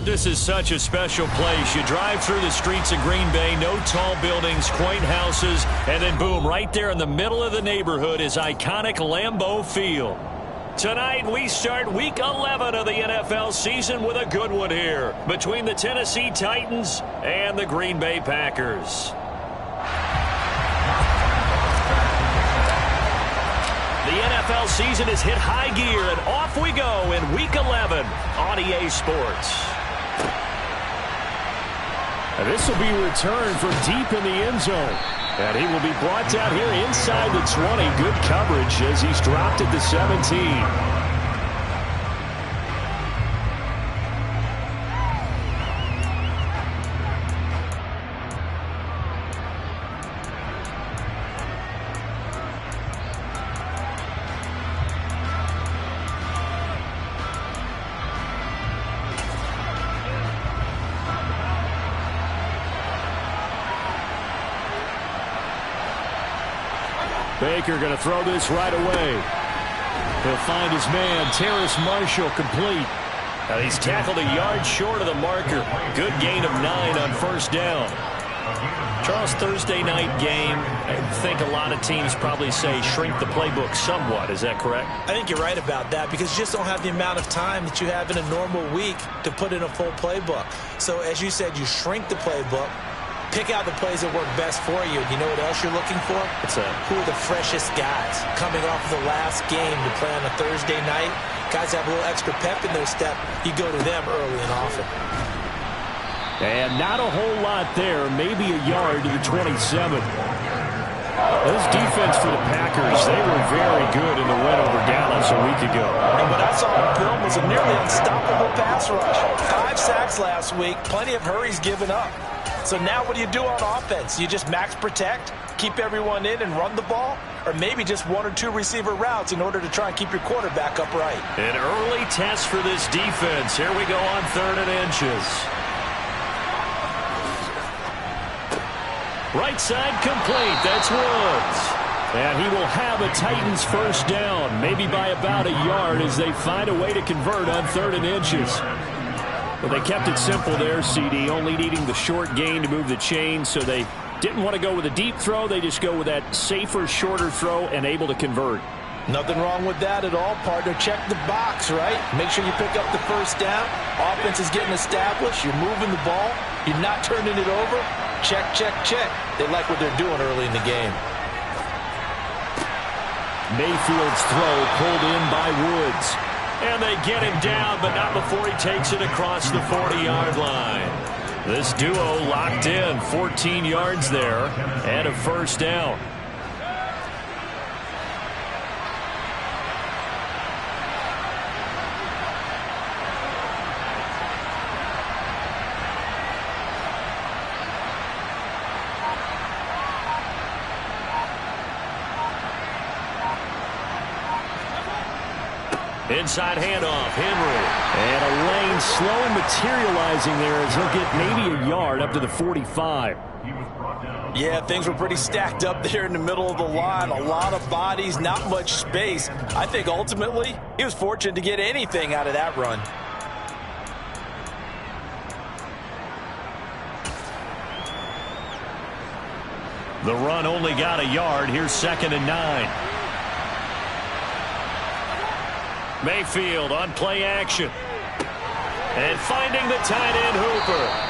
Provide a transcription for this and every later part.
This is such a special place. You drive through the streets of Green Bay, no tall buildings, quaint houses, and then boom, right there in the middle of the neighborhood is iconic Lambeau Field. Tonight we start Week 11 of the NFL season with a good one here between the Tennessee Titans and the Green Bay Packers. The NFL season has hit high gear, and off we go in Week 11 on EA Sports. And this will be returned from deep in the end zone. And he will be brought down here inside the 20. Good coverage as he's dropped at the 17. Baker going to throw this right away. He'll find his man, Terrace Marshall, complete. Now he's tackled a yard short of the marker. Good gain of 9 on first down. Charles, Thursday night game, I think a lot of teams probably say shrink the playbook somewhat. Is that correct? I think you're right about that because you just don't have the amount of time that you have in a normal week to put in a full playbook. So as you said, you shrink the playbook. Pick out the plays that work best for you. You know what else you're looking for? Who are the freshest guys coming off the last game to play on a Thursday night? Guys have a little extra pep in their step. You go to them early and often. And not a whole lot there. Maybe a yard to the 27. This defense for the Packers, they were very good in the win over Dallas a week ago. And what I saw on film was a nearly unstoppable pass rush. 5 sacks last week, plenty of hurries given up. So now what do you do on offense? You just max protect, keep everyone in and run the ball? Or maybe just 1 or 2 receiver routes in order to try and keep your quarterback upright? An early test for this defense. Here we go on 3rd and inches. Right side complete. That's Woods. And he will have a Titans first down, maybe by about a yard as they find a way to convert on 3rd and inches. Well, they kept it simple there, CD, only needing the short gain to move the chain, so they didn't want to go with a deep throw. They just go with that safer, shorter throw and able to convert. Nothing wrong with that at all, partner. Check the box, right? Make sure you pick up the first down. Offense is getting established. You're moving the ball. You're not turning it over. Check, check, check. They like what they're doing early in the game. Mayfield's throw pulled in by Woods. And they get him down, but not before he takes it across the 40-yard line. This duo locked in, 14 yards there, and a first down. Inside handoff, Henry. And a lane slowly materializing there as he'll get maybe a yard up to the 45. Yeah, things were pretty stacked up there in the middle of the line. A lot of bodies, not much space. I think ultimately he was fortunate to get anything out of that run. The run only got a yard. Here's 2nd and 9. Mayfield on play action. And finding the tight end Hooper.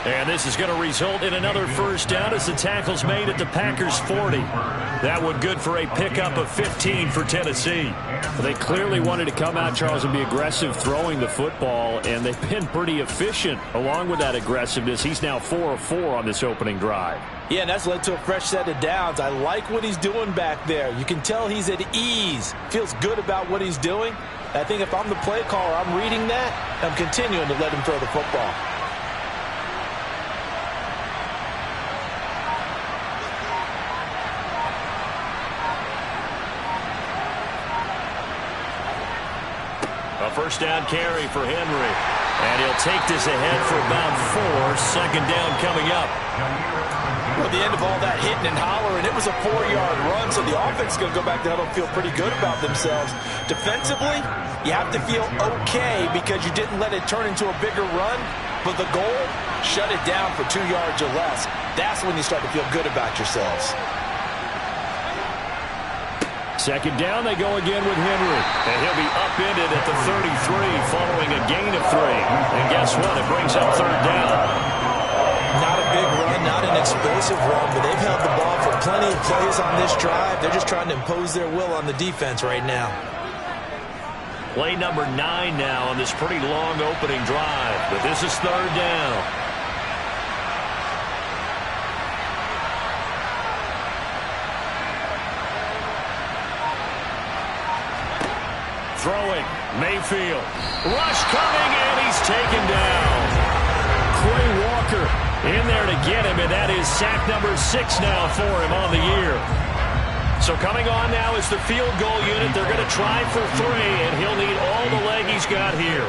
And this is going to result in another first down as the tackle's made at the Packers 40. That one good for a pickup of 15 for Tennessee. Well, they clearly wanted to come out, Charles, and be aggressive throwing the football, and they've been pretty efficient along with that aggressiveness. He's now 4 of 4 on this opening drive. Yeah, and that's led to a fresh set of downs. I like what he's doing back there. You can tell he's at ease. Feels good about what he's doing. I think if I'm the play caller, I'm reading that. I'm continuing to let him throw the football. A first down carry for Henry. And he'll take this ahead for about 4. 2nd down coming up. Well, at the end of all that hitting and hollering, it was a 4-yard run, so the offense is going to go back to huddle and feel pretty good about themselves. Defensively, you have to feel okay because you didn't let it turn into a bigger run, but the goal, shut it down for 2 yards or less. That's when you start to feel good about yourselves. Second down, they go again with Henry. And he'll be upended at the 33 following a gain of 3. And guess what? It brings up third down. Not a big run, not an explosive run, but they've held the ball for plenty of plays on this drive. They're just trying to impose their will on the defense right now. Play number 9 now on this pretty long opening drive. But this is third down. Throwing, Mayfield. Rush coming, and he's taken down. Quay Walker in there to get him, and that is sack number 6 now for him on the year. So coming on now is the field goal unit. They're going to try for 3, and he'll need all the leg he's got here.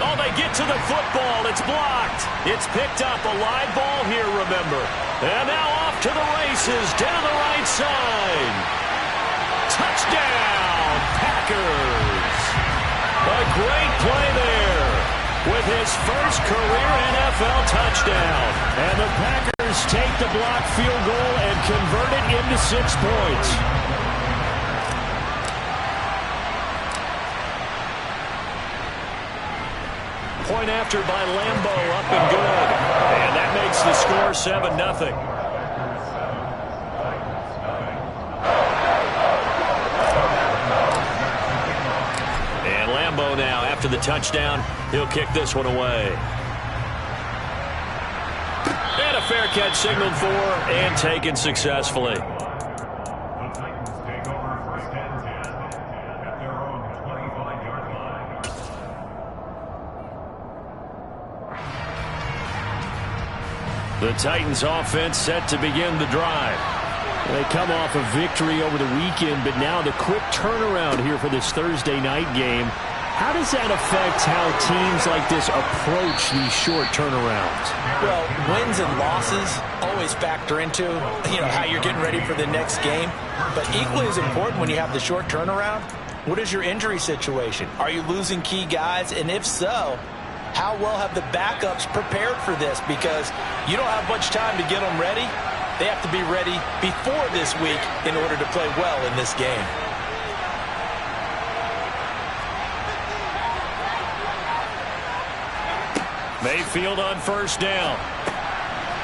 Oh, they get to the football. It's blocked. It's picked up. A live ball here, remember. And now off to the races down the right side. Touchdown, Packers. A great play there with his first career NFL touchdown. And the Packers take the blocked field goal and convert it into 6 points. Point after by Lambo, up and good. And that makes the score 7-0. Now, after the touchdown, he'll kick this one away. And a fair catch signaled for and taken successfully. The Titans take over first and 10 at their own 25-yard line. The Titans offense set to begin the drive. They come off a victory over the weekend, but now the quick turnaround here for this Thursday night game. How does that affect how teams like this approach these short turnarounds? Well, wins and losses always factor into, how you're getting ready for the next game. But equally as important when you have the short turnaround, what is your injury situation? Are you losing key guys? And if so, how well have the backups prepared for this? Because you don't have much time to get them ready. They have to be ready before this week in order to play well in this game. Mayfield on first down.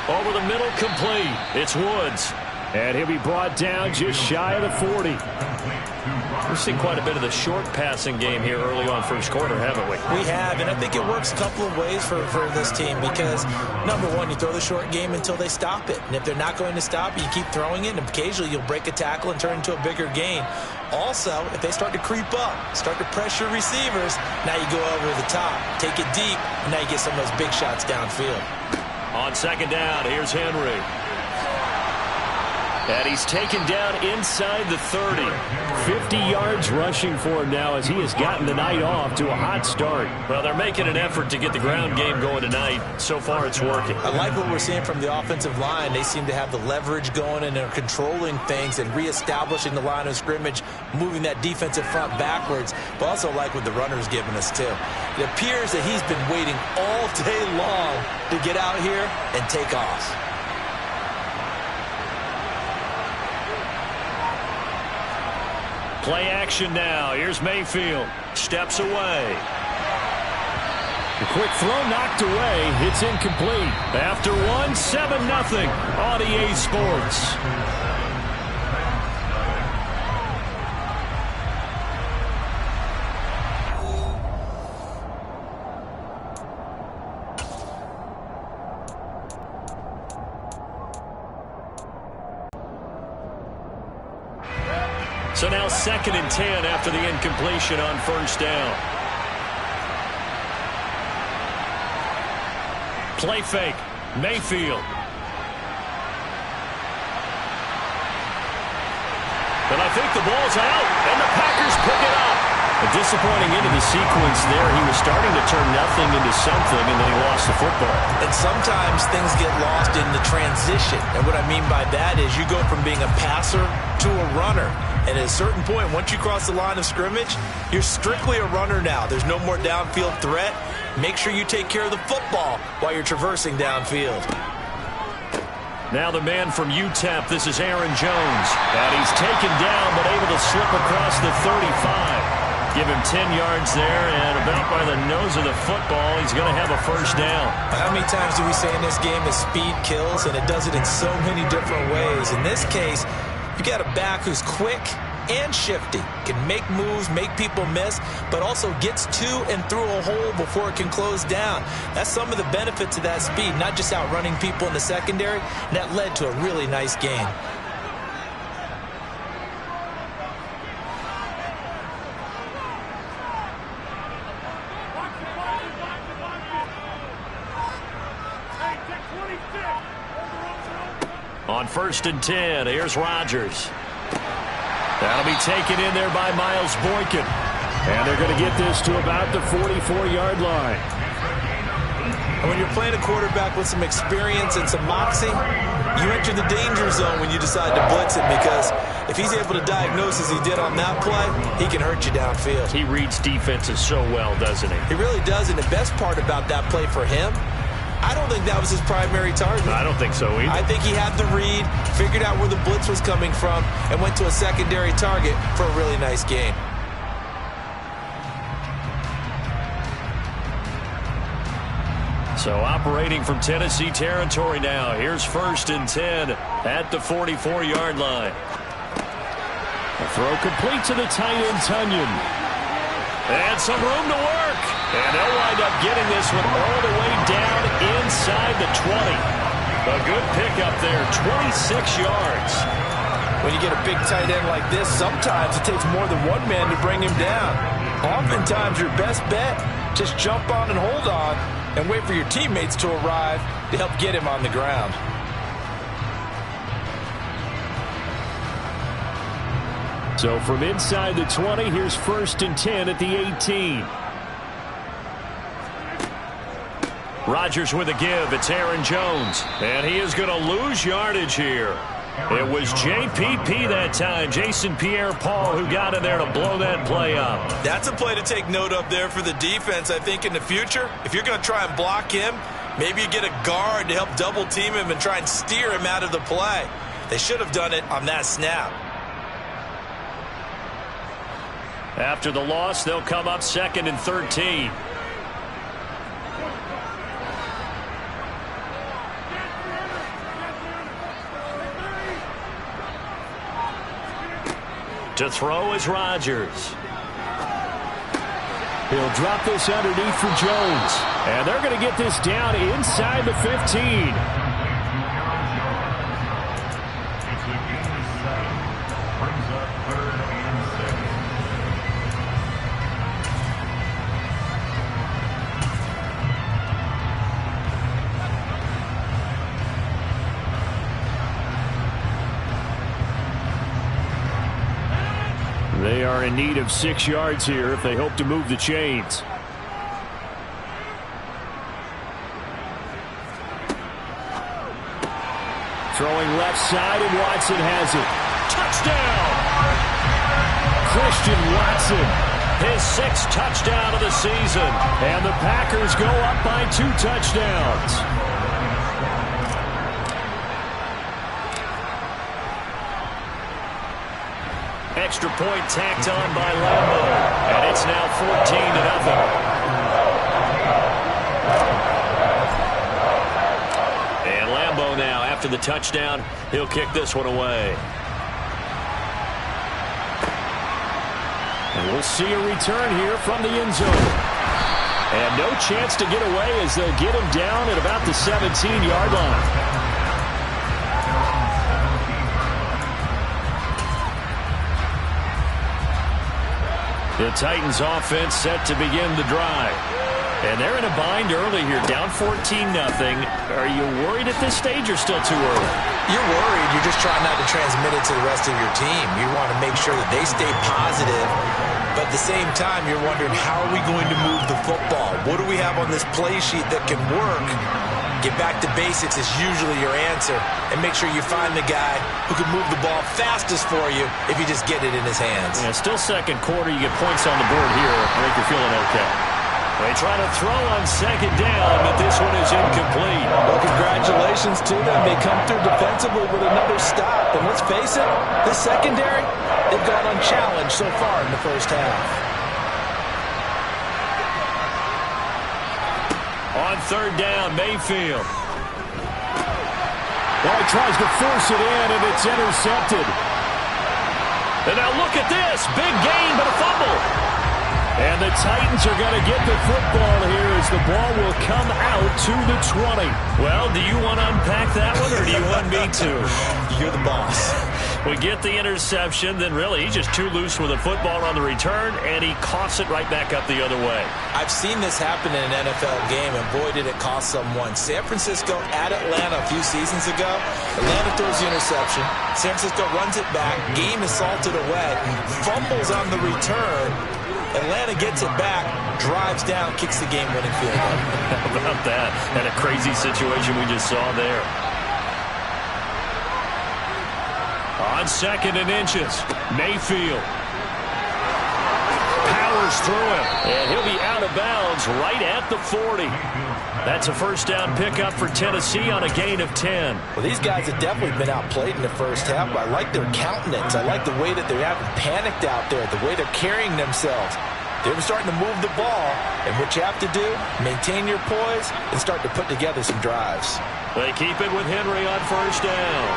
Over the middle, complete. It's Woods. And he'll be brought down just shy of the 40. We've seen quite a bit of the short passing game here early on first quarter, haven't we? We have, and I think it works a couple of ways for this team because, number one, you throw the short game until they stop it. And if they're not going to stop it, you keep throwing it, and occasionally you'll break a tackle and turn into a bigger gain. Also, if they start to creep up, start to pressure receivers, now you go over the top, take it deep, and now you get some of those big shots downfield. On second down, here's Henry. And he's taken down inside the 30. 50 yards rushing for him now as he has gotten the night off to a hot start. Well, they're making an effort to get the ground game going tonight. So far, it's working. I like what we're seeing from the offensive line. They seem to have the leverage going, and they're controlling things and reestablishing the line of scrimmage, moving that defensive front backwards. But also like what the runner's giving us, too. It appears that he's been waiting all day long to get out here and take off. Play action now. Here's Mayfield. Steps away. The quick throw knocked away. It's incomplete. After one, 7-0 on EA Sports. So now 2nd and 10 after the incompletion on first down. Play fake. Mayfield. And I think the ball's out, and the Packers pick it up. A disappointing end of the sequence there. He was starting to turn nothing into something, and then he lost the football. And sometimes things get lost in the transition. And what I mean by that is you go from being a passer to a runner. And at a certain point, once you cross the line of scrimmage, you're strictly a runner now. There's no more downfield threat. Make sure you take care of the football while you're traversing downfield. Now the man from UTEP, this is Aaron Jones. And he's taken down, but able to slip across the 35. Give him 10 yards there, and about by the nose of the football, he's going to have a first down. How many times do we say in this game that speed kills, and it does it in so many different ways? In this case, you got a back who's quick and shifty, can make moves, make people miss, but also gets to and through a hole before it can close down. That's some of the benefits of that speed, not just outrunning people in the secondary, and that led to a really nice gain. On 1st and 10, here's Rodgers. That'll be taken in there by Miles Boykin. And they're going to get this to about the 44-yard line. And when you're playing a quarterback with some experience and some moxie, you enter the danger zone when you decide to blitz him, because if he's able to diagnose as he did on that play, he can hurt you downfield. He reads defenses so well, doesn't he? He really does, and the best part about that play for him, I don't think that was his primary target. I don't think so either. I think he had the read, figured out where the blitz was coming from, and went to a secondary target for a really nice gain. So operating from Tennessee territory now. Here's 1st and 10 at the 44-yard line. A throw complete to the tight end, Tunyon. And some room to work. And they'll wind up getting this one all the way down inside the 20. A good pickup there, 26 yards. When you get a big tight end like this, sometimes it takes more than one man to bring him down. Oftentimes your best bet, just jump on and hold on and wait for your teammates to arrive to help get him on the ground. So from inside the 20, here's 1st and 10 at the 18. Rodgers with a give. It's Aaron Jones. And he is going to lose yardage here. It was JPP that time, Jason Pierre-Paul, who got in there to blow that play up. That's a play to take note of there for the defense, I think, in the future. If you're going to try and block him, maybe you get a guard to help double team him and try and steer him out of the play. They should have done it on that snap. After the loss, they'll come up 2nd and 13. To throw is Rodgers. He'll drop this underneath for Jones. And they're going to get this down inside the 15. They are in need of 6 yards here if they hope to move the chains. Throwing left side, and Watson has it. Touchdown! Christian Watson, his 6th touchdown of the season. And the Packers go up by 2 touchdowns. Extra point tacked on by Lambo. And it's now 14-0. And Lambo now, after the touchdown, he'll kick this one away. And we'll see a return here from the end zone. And no chance to get away as they'll get him down at about the 17-yard line. The Titans offense set to begin the drive. And they're in a bind early here, down 14-0. Are you worried at this stage or still too early? You're worried. You're just trying not to transmit it to the rest of your team. You want to make sure that they stay positive But at the same time, you're wondering, how are we going to move the football? What do we have on this play sheet that can work? Get back to basics is usually your answer. And make sure you find the guy who can move the ball fastest for you if you just get it in his hands. Yeah, still second quarter. You get points on the board here. I think you're feeling okay. They try to throw on second down, but this one is incomplete. Well, congratulations to them. They come through defensively with another stop. And let's face it, this secondary, they've gone unchallenged so far in the first half. On third down, Mayfield. Well, he tries to force it in, and it's intercepted. And now look at this. Big gain, but a fumble. And the Titans are going to get the football here as the ball will come out to the 20. Well, do you want to unpack that one, or do you want me to? You're the boss. We get the interception, then really he's just too loose with the football on the return, and he coughs it right back up the other way. I've seen this happen in an NFL game, and boy, did it cost someone. San Francisco at Atlanta a few seasons ago. Atlanta throws the interception. San Francisco runs it back. Game is salted away. Fumbles on the return. Atlanta gets it back, drives down, kicks the game-winning field goal. How about that? And a crazy situation we just saw there. On second and inches, Mayfield powers through him, and he'll be out of bounds right at the 40. That's a first down pickup for Tennessee on a gain of 10. Well, these guys have definitely been outplayed in the first half, but I like their countenance. I like the way that they haven't panicked out there, the way they're carrying themselves. They're starting to move the ball, and what you have to do, maintain your poise and start to put together some drives. They keep it with Henry on first down.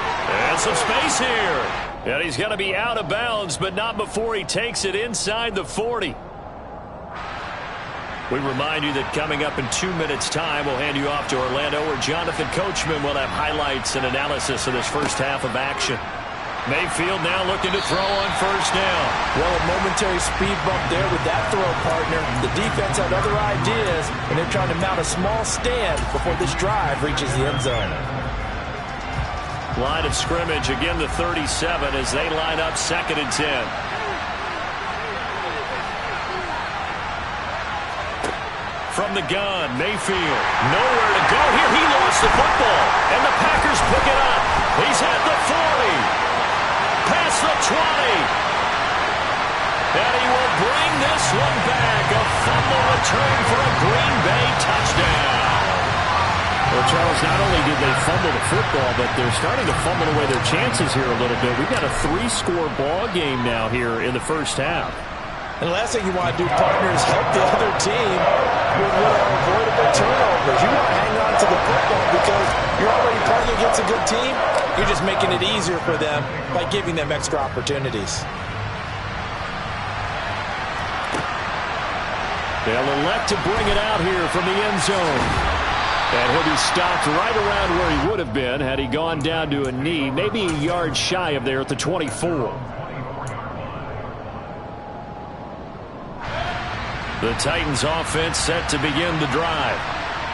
And some space here. And he's going to be out of bounds, but not before he takes it inside the 40. We remind you that coming up in 2 minutes' time, we'll hand you off to Orlando, where Jonathan Coachman will have highlights and analysis of this first half of action. Mayfield now looking to throw on first down. Well, a momentary speed bump there with that throw, partner. The defense had other ideas, and they're trying to mount a small stand before this drive reaches the end zone. Line of scrimmage, again the 37 as they line up second and 10. From the gun, Mayfield. Nowhere to go here. He lost the football. And the Packers pick it up. He's at the 40. Past the 20. And he will bring this one back. A fumble return for a Green Bay touchdown. Well, Charles, not only did they fumble the football, but they're starting to fumble away their chances here a little bit. We've got a 3-score ball game now here in the first half. And the last thing you want to do, partner, is help the other team with what are avoidable turnovers. You want to hang on to the football because you're already playing against a good team. You're just making it easier for them by giving them extra opportunities. They'll elect to bring it out here from the end zone. And he'll be stopped right around where he would have been had he gone down to a knee, maybe a yard shy of there at the 24. The Titans offense set to begin the drive.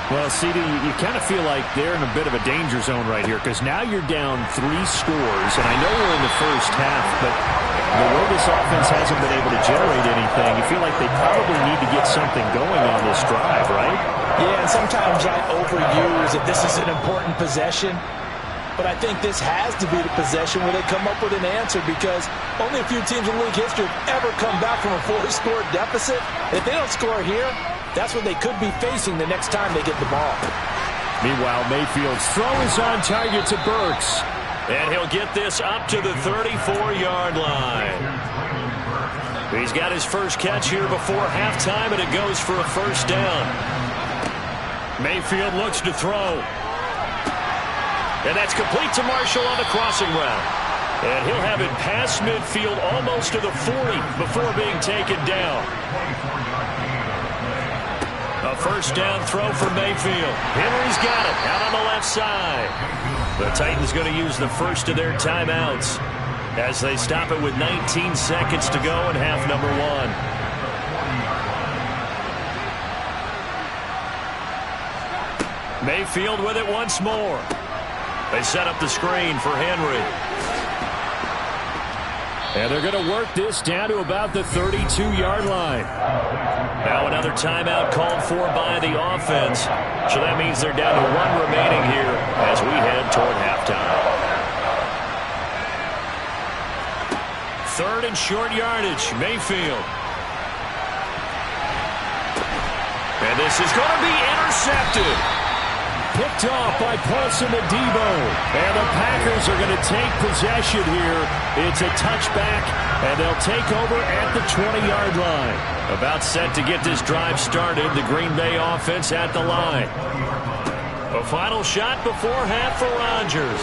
Well, CD, you kind of feel like they're in a bit of a danger zone right here because now you're down 3 scores, and I know we're in the first half, but the way this offense hasn't been able to generate anything, you feel like they probably need to get something going on this drive, right? Yeah, and sometimes I overuse that this is an important possession. But I think this has to be the possession where they come up with an answer because only a few teams in league history have ever come back from a 4-score deficit. If they don't score here, that's what they could be facing the next time they get the ball. Meanwhile, Mayfield's throw is on target to Burks. And he'll get this up to the 34-yard line. He's got his first catch here before halftime, and it goes for a first down. Mayfield looks to throw. And that's complete to Marshall on the crossing route. And he'll have it past midfield almost to the 40 before being taken down. A first down throw for Mayfield. Henry's got it out on the left side. The Titans going to use the first of their timeouts as they stop it with 19 seconds to go in half number 1. Mayfield with it once more. They set up the screen for Henry. And they're going to work this down to about the 32-yard line. Now another timeout called for by the offense. So that means they're down to 1 remaining here as we head toward halftime. 3rd and short yardage, Mayfield. And this is going to be intercepted. Picked off by Paulson Adebo. And the Packers are going to take possession here. It's a touchback, and they'll take over at the 20-yard line. About set to get this drive started, the Green Bay offense at the line. A final shot before half for Rodgers.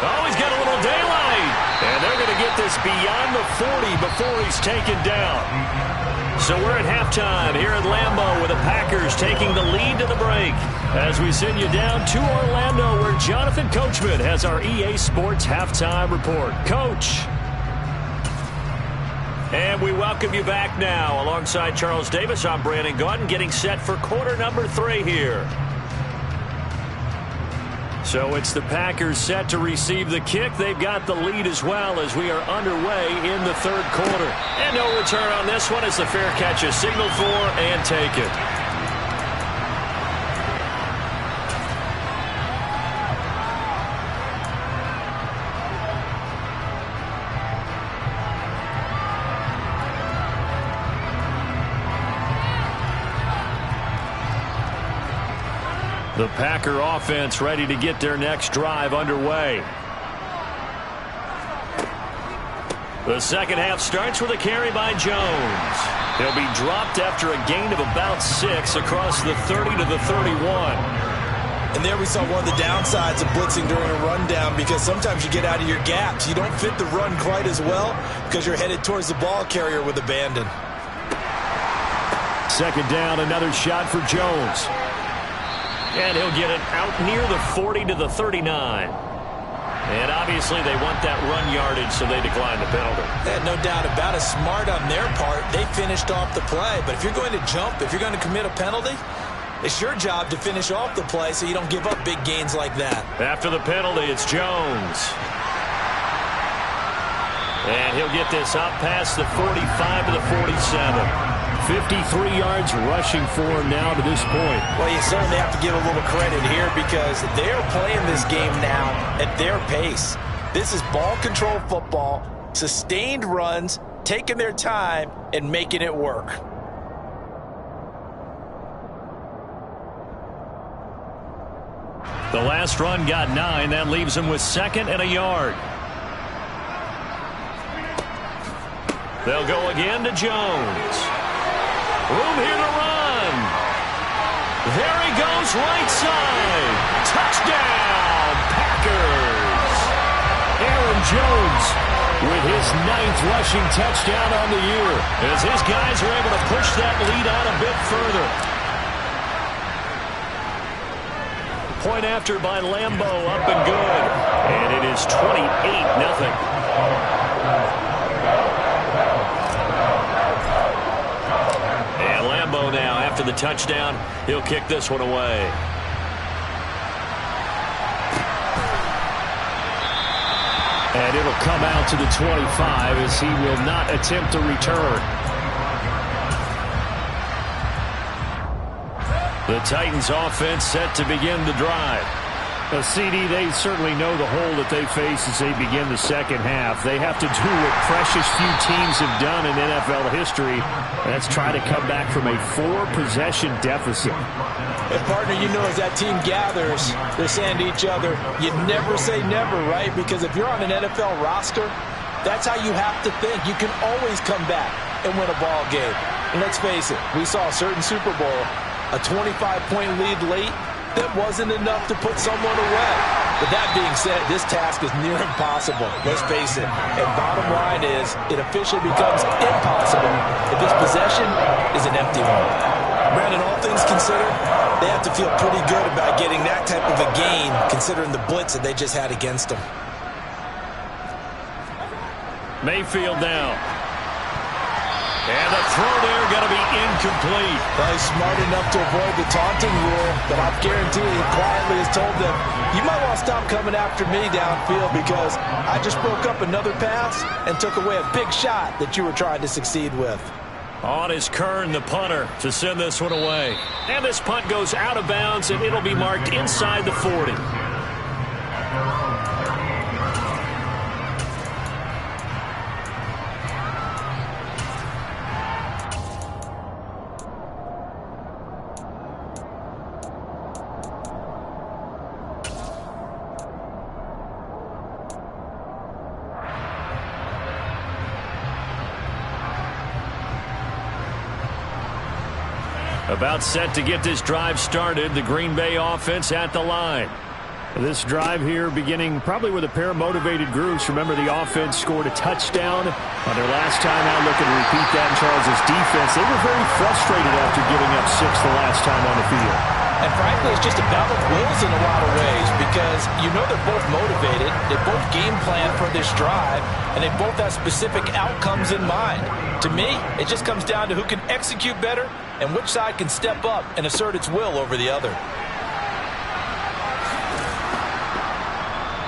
Oh, he's got a little daylight. And they're going to get this beyond the 40 before he's taken down. So we're at halftime here at Lambeau with the Packers taking the lead to the break. As we send you down to Orlando where Jonathan Coachman has our EA Sports halftime report. Coach. And we welcome you back now. Alongside Charles Davis, I'm Brandon Gaudin getting set for quarter number 3 here. So it's the Packers set to receive the kick. They've got the lead as well as we are underway in the 3rd quarter. And no return on this one as the fair catch is signaled for and taken. The Packer offense ready to get their next drive underway. The second half starts with a carry by Jones. He'll be dropped after a gain of about 6 across the 30 to the 31. And there we saw one of the downsides of blitzing during a rundown, because sometimes you get out of your gaps. You don't fit the run quite as well because you're headed towards the ball carrier with abandon. Second down, another shot for Jones. And he'll get it out near the 40 to the 39. And obviously they want that run yardage, so they decline the penalty. No doubt about it. Smart on their part. They finished off the play. But if you're going to jump, if you're going to commit a penalty, it's your job to finish off the play so you don't give up big gains like that. After the penalty, it's Jones. And he'll get this up past the 45 to the 47. 53 yards rushing for him now to this point. Well, you certainly have to give a little credit here because they're playing this game now at their pace. This is ball control football, sustained runs, taking their time, and making it work. The last run got 9. That leaves him with 2nd and a yard. They'll go again to Jones. Room here to run. There he goes, right side. Touchdown, Packers. Aaron Jones with his 9th rushing touchdown on the year, as his guys are able to push that lead out a bit further. Point after by Lambeau, up and good. And it is 28-0. Now, after the touchdown, he'll kick this one away. And it'll come out to the 25 as he will not attempt to return. The Titans offense set to begin the drive. CD, they certainly know the hole that they face as they begin the second half. They have to do what precious few teams have done in NFL history. That's try to come back from a 4-possession deficit. And partner, you know, as that team gathers, they're saying to each other, you never say never, right? Because if you're on an NFL roster, that's how you have to think. You can always come back and win a ball game. And let's face it, we saw a certain Super Bowl, a 25-point lead late, that wasn't enough to put someone away. But that being said, this task is near impossible. Let's face it. And bottom line is, it officially becomes impossible if this possession is an empty one. Brandon, all things considered, they have to feel pretty good about getting that type of a gain, considering the blitz that they just had against them. Mayfield now. And the throw there going to be incomplete. Well, he's smart enough to avoid the taunting rule, but I guarantee he quietly has told them, you might want to stop coming after me downfield because I just broke up another pass and took away a big shot that you were trying to succeed with. On is Kern, the punter, to send this one away. And this punt goes out of bounds, and it'll be marked inside the 40. About set to get this drive started. The Green Bay offense at the line. This drive here beginning probably with a pair of motivated groups. Remember, the offense scored a touchdown on their last time out. Looking to repeat that in Charles' defense. They were very frustrated after giving up 6 the last time on the field. And frankly, it's just a battle of wills in a lot of ways because you know they're both motivated. They both game plan for this drive, and they both have specific outcomes in mind. To me, it just comes down to who can execute better and which side can step up and assert its will over the other.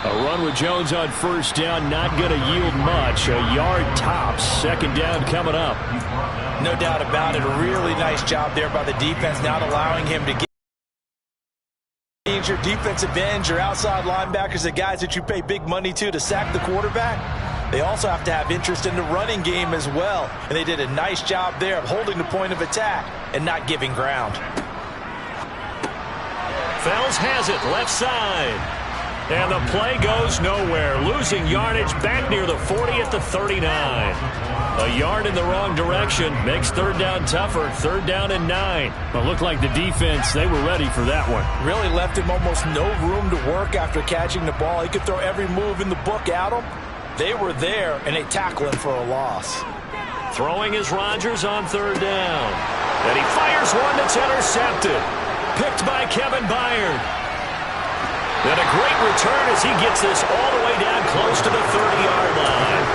A run with Jones on first down, not going to yield much. A yard tops. Second down coming up. No doubt about it. A really nice job there by the defense, not allowing him to get your defensive ends, your outside linebackers, the guys that you pay big money to sack the quarterback. They also have to have interest in the running game as well. And they did a nice job there of holding the point of attack and not giving ground. Fells has it left side. And the play goes nowhere. Losing yardage back near the 40 at the 39. A yard in the wrong direction makes third down tougher. Third down and 9. Well, looked like the defense, they were ready for that one. Really left him almost no room to work after catching the ball. He could throw every move in the book at him. They were there, and they tackle him for a loss. Throwing is Rodgers on third down. And he fires one that's intercepted. Picked by Kevin Byard. And a great return as he gets this all the way down close to the 30-yard line.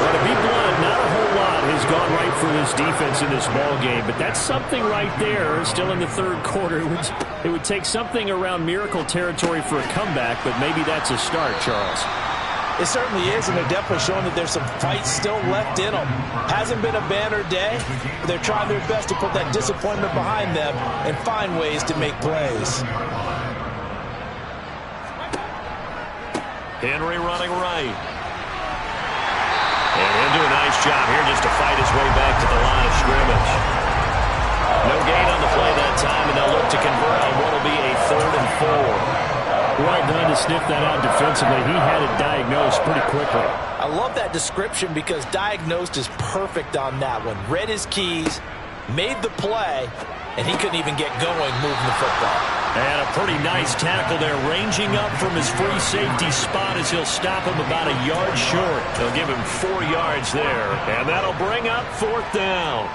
Well, to be blunt, not a whole lot has gone right for this defense in this ball game, but that's something right there. Still in the third quarter, it would take something around miracle territory for a comeback, but maybe that's a start, Charles. It certainly is, and they're definitely showing that there's some fight still left in them. Hasn't been a banner day, but they're trying their best to put that disappointment behind them and find ways to make plays. Henry running right. And he'll do a nice job here just to fight his way back to the line of scrimmage. No gain on the play that time, and they'll look to convert on what will be a 3rd and 4. Well done to sniff that out defensively. He had it diagnosed pretty quickly. I love that description because diagnosed is perfect on that one. Read his keys, made the play, and he couldn't even get going moving the football. And a pretty nice tackle there, ranging up from his free safety spot as he'll stop him about a yard short. They'll give him 4 yards there, and that'll bring up 4th down.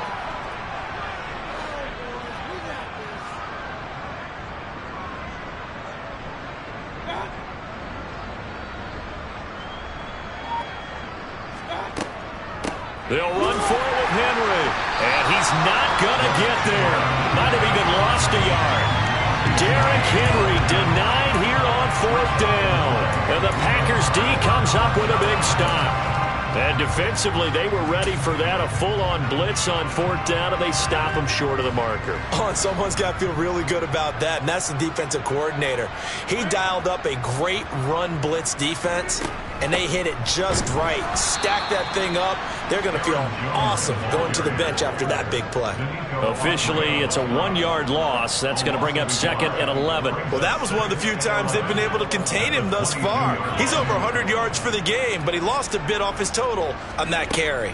They'll run for it with Henry, and he's not going to get there. Might have even lost a yard. Derrick Henry denied here on 4th down. And the Packers D comes up with a big stop. And defensively, they were ready for that. A full-on blitz on 4th down, and they stop him short of the marker. Oh, and someone's got to feel really good about that, and that's the defensive coordinator. He dialed up a great run blitz defense, and they hit it just right. Stack that thing up. They're going to feel awesome going to the bench after that big play. Officially, it's a 1-yard loss. That's going to bring up 2nd and 11. Well, that was one of the few times they've been able to contain him thus far. He's over 100 yards for the game, but he lost a bit off his total on that carry.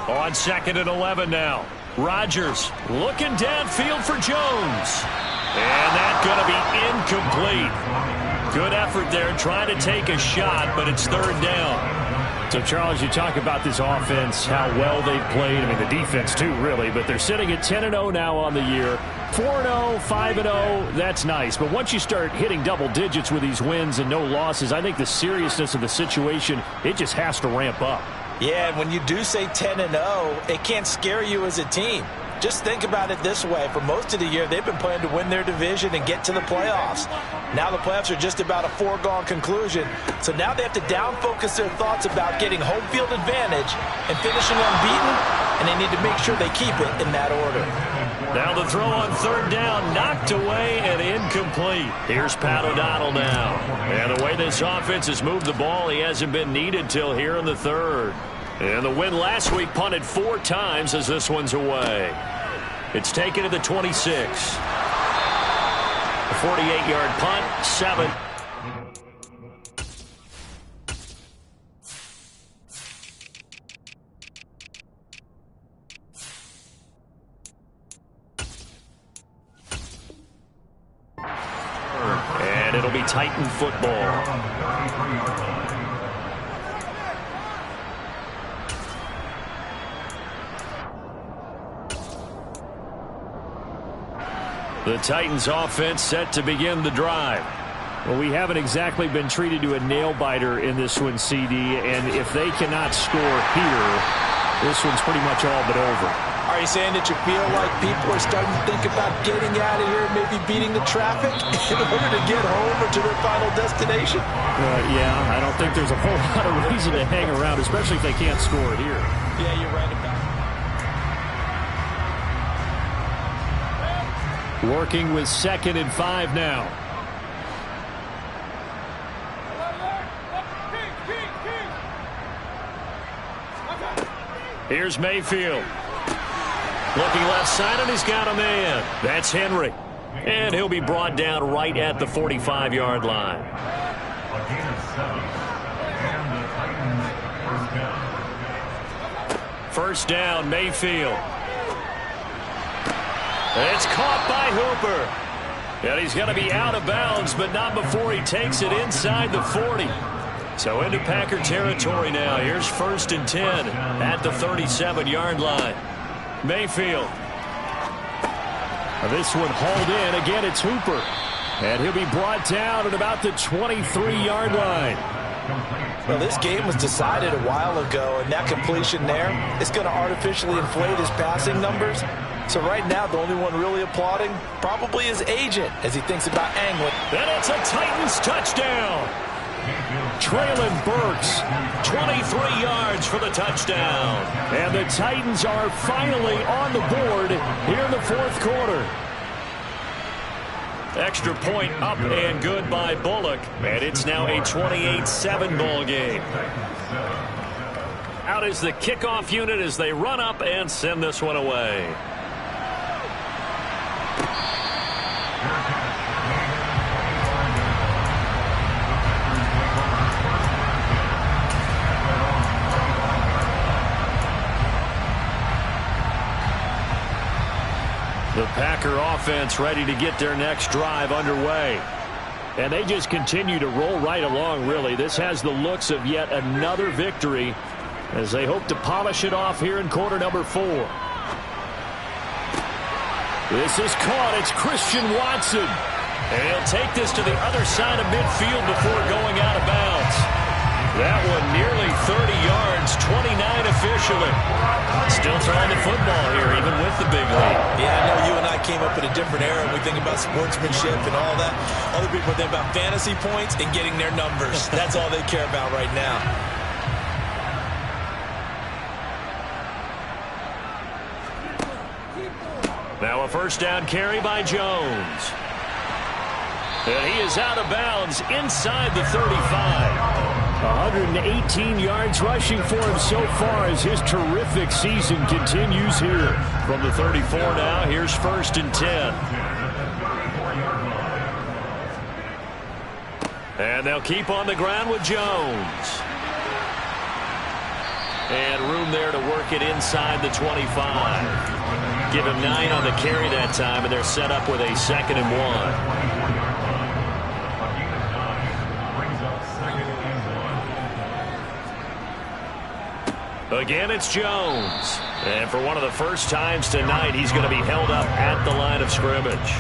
On 2nd and 11 now. Rodgers looking downfield for Jones. And that's going to be incomplete. Good effort there trying to take a shot, but it's 3rd down. So, Charles, you talk about this offense, how well they've played. I mean, the defense, too, really. But they're sitting at 10-0 now on the year. 4-0, 5-0, that's nice. But once you start hitting double digits with these wins and no losses, I think the seriousness of the situation, it just has to ramp up. Yeah, and when you do say 10-0, it can't scare you as a team. Just think about it this way. For most of the year, they've been playing to win their division and get to the playoffs. Now the playoffs are just about a foregone conclusion. So now they have to down-focus their thoughts about getting home field advantage and finishing unbeaten, and they need to make sure they keep it in that order. Now the throw on third down, knocked away and incomplete. Here's Pat O'Donnell now. And the way this offense has moved the ball, he hasn't been needed till here in the third. And the win last week punted 4 times as this one's away. It's taken to the 26. A 48-yard punt, 7. And it'll be Titan football. The Titans offense set to begin the drive. Well, we haven't exactly been treated to a nail-biter in this one, CD, and if they cannot score here, this one's pretty much all but over. Are you saying that you feel like people are starting to think about getting out of here and maybe beating the traffic in order to get home or to their final destination? Yeah, I don't think there's a whole lot of reason to hang around, especially if they can't score here. Yeah, you're right about it. Working with 2nd and 5 now. Here's Mayfield. Looking left side, and he's got a man. That's Henry. And he'll be brought down right at the 45-yard line. A gain of 7. And the Titans first down. First down, Mayfield. It's caught by Hooper. And he's going to be out of bounds, but not before he takes it inside the 40. So into Packer territory now. Here's 1st and 10 at the 37-yard line. Mayfield. This one hauled in. Again, it's Hooper. And he'll be brought down at about the 23-yard line. Well, this game was decided a while ago, and that completion there is going to artificially inflate his passing numbers. So right now, the only one really applauding probably his agent as he thinks about angling. And it's a Titans touchdown. Traylon Burks, 23 yards for the touchdown. And the Titans are finally on the board here in the 4th quarter. Extra point up and good by Bullock. And it's now a 28-7 ball game. Out is the kickoff unit as they run up and send this one away. The Packer offense ready to get their next drive underway. And they just continue to roll right along, really. This has the looks of yet another victory as they hope to polish it off here in quarter number 4. This is caught. It's Christian Watson. And he'll take this to the other side of midfield before going out of bounds. That one nearly 30 yards, 29 officially. Still throwing the football here, even with the big lead. Yeah, I know you and I came up in a different era. We think about sportsmanship and all that. Other people think about fantasy points and getting their numbers. That's all they care about right now. Now a first down carry by Jones. And he is out of bounds inside the 35. 118 yards rushing for him so far as his terrific season continues here. From the 34 now, here's 1st and 10. And they'll keep on the ground with Jones. And room there to work it inside the 25. Give him 9 on the carry that time, and they're set up with a 2nd and 1. Again, it's Jones. And for one of the first times tonight, he's going to be held up at the line of scrimmage.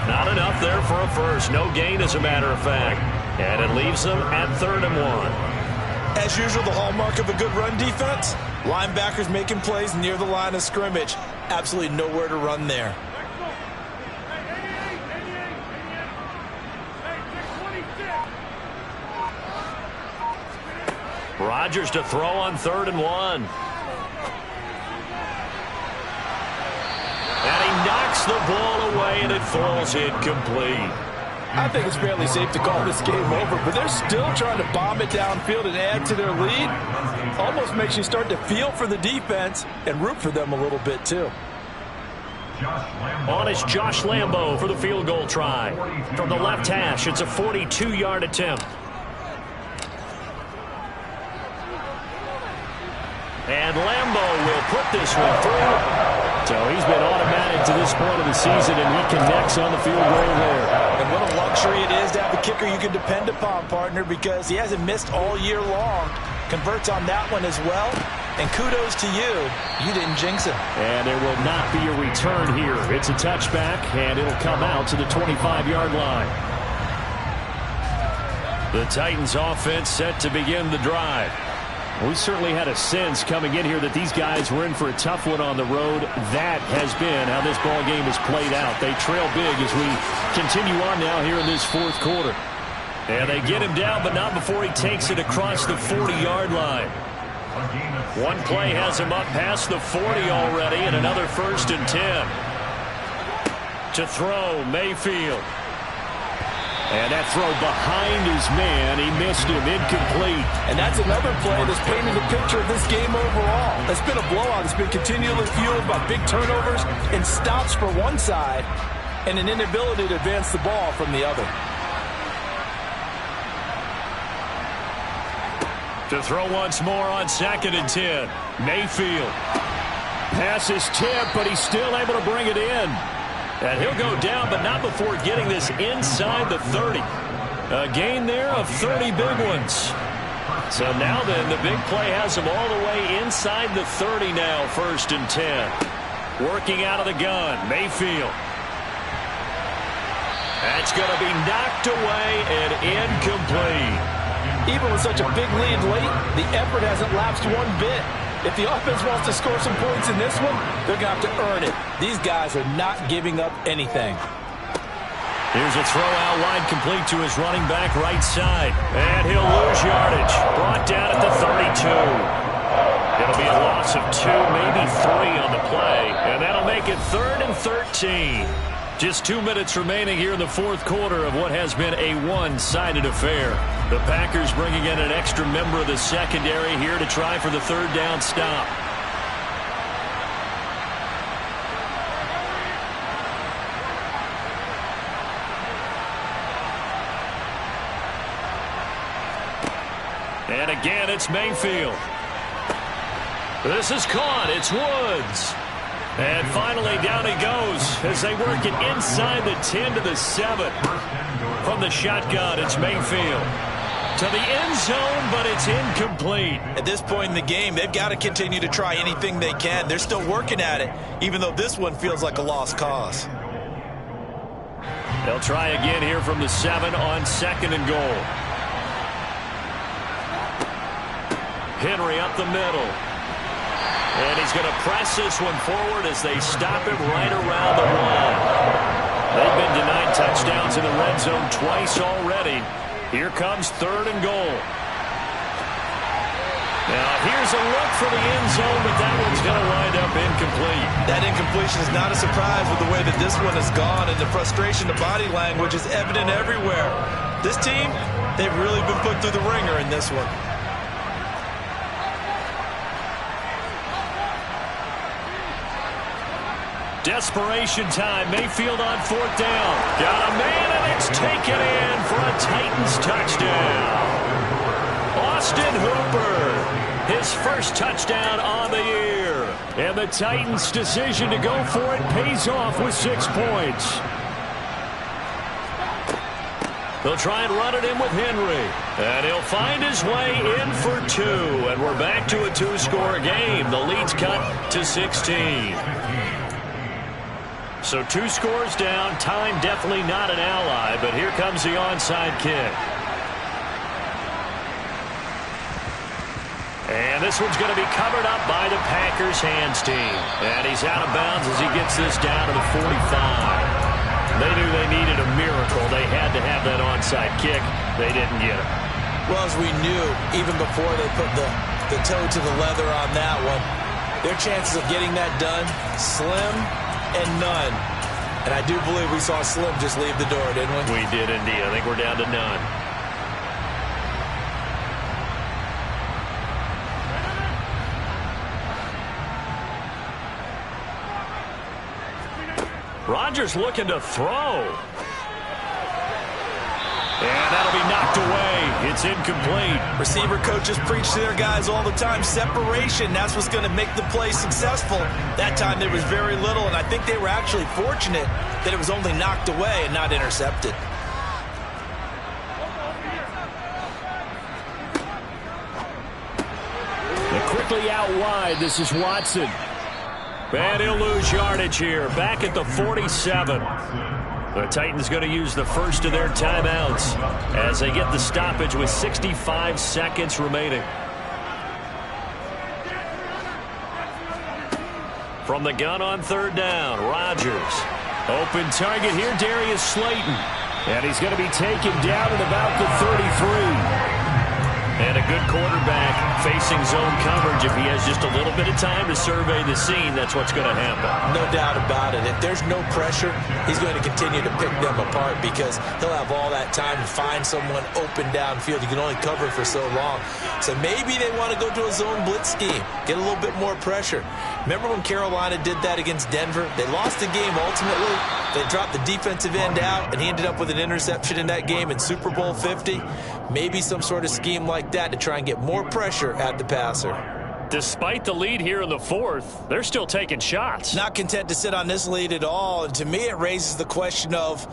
Not enough there for a first. No gain, as a matter of fact. And it leaves them at 3rd and 1. As usual, the hallmark of a good run defense, linebackers making plays near the line of scrimmage. Absolutely nowhere to run there. Rodgers to throw on 3rd and 1. And he knocks the ball away, and it falls incomplete. I think it's fairly safe to call this game over, but they're still trying to bomb it downfield and add to their lead. Almost makes you start to feel for the defense and root for them a little bit, too. On is Josh Lambo for the field goal try. From the left hash, it's a 42-yard attempt. And Lambo will put this one through. So he's been automatic to this point of the season, and he connects on the field goal there. And what a luxury it is to have a kicker you can depend upon, partner, because he hasn't missed all year long. Converts on that one as well. And kudos to you. You didn't jinx him. And there will not be a return here. It's a touchback, and it'll come out to the 25-yard line. The Titans offense set to begin the drive. We certainly had a sense coming in here that these guys were in for a tough one on the road. That has been how this ball game has played out. They trail big as we continue on now here in this 4th quarter. And they get him down, but not before he takes it across the 40-yard line. One play has him up past the 40 already, and another 1st and 10. To throw, Mayfield. And that throw behind his man, he missed him, incomplete. And that's another play that's painted the picture of this game overall. It's been a blowout. It's been continually fueled by big turnovers and stops for one side and an inability to advance the ball from the other. To throw once more on 2nd and 10. Mayfield. Pass is tipped, but he's still able to bring it in. And he'll go down, but not before getting this inside the 30. A gain there of 30 big ones. So now then, the big play has him all the way inside the 30 now, 1st and 10. Working out of the gun, Mayfield. That's going to be knocked away and incomplete. Even with such a big lead late, the effort hasn't lapsed one bit. If the offense wants to score some points in this one, they're going to have to earn it. These guys are not giving up anything. Here's a throw out wide complete to his running back right side. And he'll lose yardage. Brought down at the 32. It'll be a loss of 2, maybe 3 on the play. And that'll make it 3rd and 13. Just 2 minutes remaining here in the 4th quarter of what has been a one-sided affair. The Packers bringing in an extra member of the secondary here to try for the 3rd down stop. And again, it's Mayfield. This is caught. It's Woods. And finally, down he goes as they work it inside the 10 to the 7. From the shotgun, it's Mayfield. To the end zone, but it's incomplete. At this point in the game, they've got to continue to try anything they can. They're still working at it, even though this one feels like a lost cause. They'll try again here from the 7 on 2nd and goal. Henry up the middle. And he's going to press this one forward as they stop him right around the 1. They've been denied touchdowns in the red zone twice already. Here comes 3rd and goal. Now here's a look for the end zone, but that one's going to wind up incomplete. That incompletion is not a surprise with the way that this one has gone, and the frustration, the body language is evident everywhere. This team, they've really been put through the ringer in this one. Desperation time. Mayfield on 4th down. Got a man, and it's taken in for a Titans touchdown. Austin Hooper, his first touchdown on the year. And the Titans' decision to go for it pays off with 6 points. They'll try and run it in with Henry. And he'll find his way in for 2. And we're back to a 2-score game. The lead's cut to 16. So 2 scores down. Time definitely not an ally, but here comes the onside kick. And this one's going to be covered up by the Packers hands team. And he's out of bounds as he gets this down to the 45. They knew they needed a miracle. They had to have that onside kick. They didn't get it. Well, as we knew, even before they put the toe to the leather on that one, their chances of getting that done, slim and none. And I do believe we saw Slim just leave the door, didn't we? We did indeed. I think we're down to none. Rodgers looking to throw. And that'll be knocked away. It's incomplete. Receiver coaches preach to their guys all the time. Separation, that's what's going to make the play successful. That time there was very little, and I think they were actually fortunate that it was only knocked away and not intercepted. And quickly out wide, this is Watson. And he'll lose yardage here. Back at the 47. The Titans going to use the first of their timeouts as they get the stoppage with 65 seconds remaining. From the gun on third down, Rodgers. Open target here, Darius Slayton. And he's going to be taken down at about the 33. And a good quarterback facing zone coverage. If he has just a little bit of time to survey the scene, that's what's going to happen. No doubt about it. If there's no pressure, he's going to continue to pick them apart because he'll have all that time to find someone open downfield. You can only cover for so long. So maybe they want to go to a zone blitz scheme, get a little bit more pressure. Remember when Carolina did that against Denver? They lost the game ultimately. They dropped the defensive end out, and he ended up with an interception in that game in Super Bowl 50. Maybe some sort of scheme like that to try and get more pressure at the passer. Despite the lead here in the fourth, they're still taking shots. Not content to sit on this lead at all. And to me, it raises the question of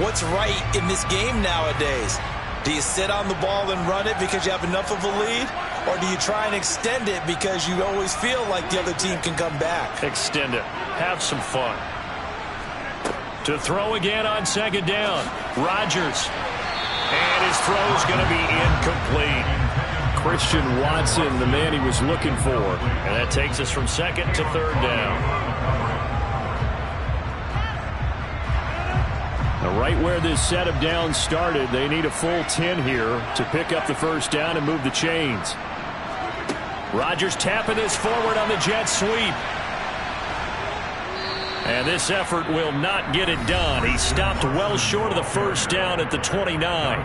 what's right in this game nowadays. Do you sit on the ball and run it because you have enough of a lead? Or do you try and extend it because you always feel like the other team can come back? Extend it. Have some fun. To throw again on second down. Rodgers. And his throw's going to be incomplete. Christian Watson, the man he was looking for. And that takes us from second to third down. Now, right where this set of downs started, they need a full 10 here to pick up the first down and move the chains. Rodgers tapping this forward on the jet sweep. And this effort will not get it done. He stopped well short of the first down at the 29.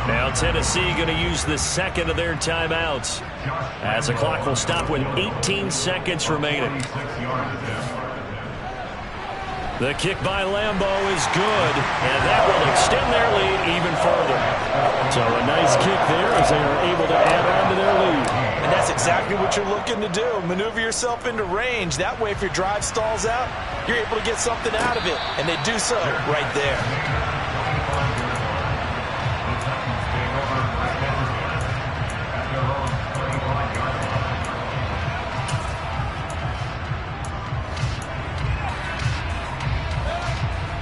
Now Tennessee going to use the second of their timeouts as the clock will stop with 18 seconds remaining. The kick by Lambo is good, and that will extend their lead even further. So a nice kick there as they are able to add on to their lead. And that's exactly what you're looking to do. Maneuver yourself into range. That way, if your drive stalls out, you're able to get something out of it. And they do so right there.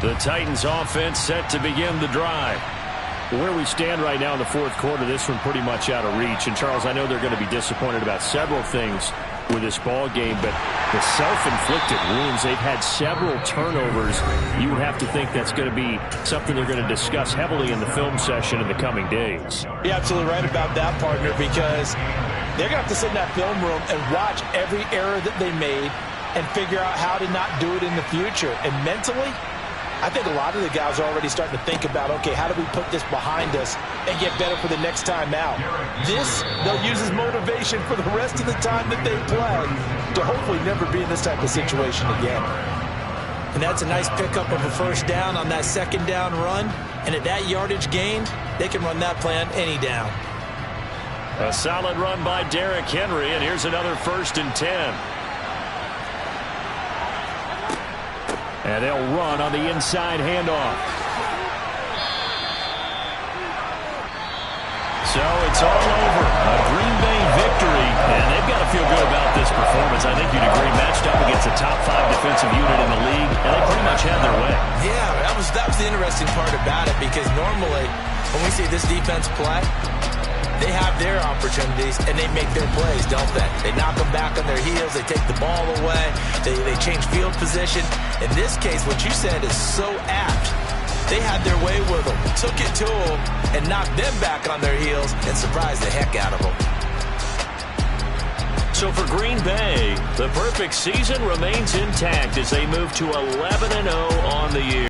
The Titans offense set to begin the drive. Where we stand right now in the fourth quarter, this one pretty much out of reach. And, Charles, I know they're going to be disappointed about several things with this ball game, but the self-inflicted wounds, they've had several turnovers. You have to think that's going to be something they're going to discuss heavily in the film session in the coming days. You're absolutely right about that, partner, because they're going to have to sit in that film room and watch every error that they made and figure out how to not do it in the future. And mentally, I think a lot of the guys are already starting to think about, okay, how do we put this behind us and get better for the next time out? This, they'll use as motivation for the rest of the time that they play to hopefully never be in this type of situation again. And that's a nice pickup of a first down on that second down run. And at that yardage gained, they can run that play on any down. A solid run by Derrick Henry, and here's another 1st and 10. And they'll run on the inside handoff. So it's all over. A Green Bay victory. And they've got to feel good about this performance. I think you'd agree, matched up against a top 5 defensive unit in the league, and they pretty much had their way. Yeah, that was the interesting part about it, because normally when we see this defense play, they have their opportunities, and they make their plays, don't they? They knock them back on their heels. They take the ball away. They change field position. In this case, what you said is so apt. They had their way with them, took it to them, and knocked them back on their heels and surprised the heck out of them. So for Green Bay, the perfect season remains intact as they move to 11-0 on the year.